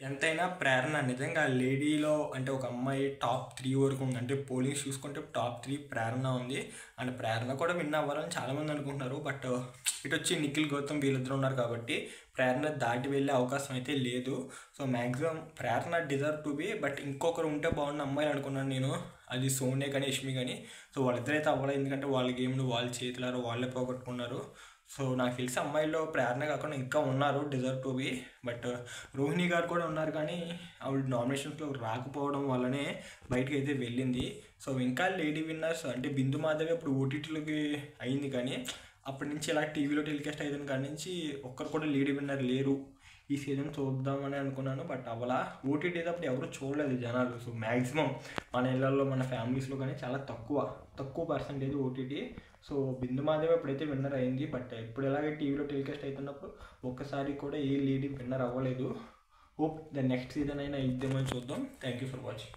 ఎంతైనా ప్రేరణ నిజంగా లేడీలో అంటే ఒక అమ్మాయి టాప్ 3 వరకు ఉంది. అంటే పోలింగ్స్ చూసుకుంటే టాప్ 3 ప్రేరణ ఉంది. అండ్ ప్రేరణ కూడా విన్ అవ్వాలని చాలామంది అనుకుంటున్నారు. బట్ ఇటొచ్చి నిఖిల్, గౌతమ్ వీళ్ళిద్దరు ఉన్నారు కాబట్టి ప్రేరణ దాటి వెళ్ళే అవకాశం అయితే లేదు. So maximum Prerana deserve to be. But ఇంకొకరు ఉంటే బాగున్న అమ్మాయిలు అనుకున్నాను నేను. అది సోనియా కానీ యష్మి కానీ. సో వాళ్ళిద్దరైతే అవ్వలేదు, ఎందుకంటే వాళ్ళ గేమ్ను వాళ్ళ చేతులారా వాళ్ళే పోగొట్టుకున్నారు. సో నాకు తెలిసి అమ్మాయిల్లో ప్రేరణ కాకుండా ఇంకా ఉన్నారు deserve to be. But Rohini గారు కూడా ఉన్నారు, కానీ ఆవిడ నామినేషన్స్లో రాకపోవడం వల్లనే బయటకు అయితే వెళ్ళింది. సో ఇంకా లేడీ విన్నర్స్ అంటే బిందు మాధవి ఇప్పుడు ఓటీటీలోకి అయింది, కానీ అప్పటి నుంచి ఇలా టీవీలో టెలికాస్ట్ అయిన కాడి నుంచి ఒక్కరు కూడా లేడీ విన్నర్ లేరు. ఈ సీజన్ చూద్దామని అనుకున్నాను, బట్ అవలా ఓటీటీ అప్పుడు ఎవరు చూడలేదు జనాలు. సో మ్యాక్సిమం మన ఇళ్ళల్లో మన ఫ్యామిలీస్లో కానీ చాలా తక్కువ పర్సెంటేజ్ ఓటీటీ. సో బిందు మాధవి ఎప్పుడైతే విన్నర్ అయింది, బట్ ఇప్పుడు ఎలాగే టీవీలో టెలికాస్ట్ అవుతున్నప్పుడు ఒక్కసారి కూడా ఏ లేడీ విన్నర్ అవ్వలేదు. హోప్ ద నెక్స్ట్ సీజన్ అయినా ఇద్దామని చూద్దాం. Thank you for watching.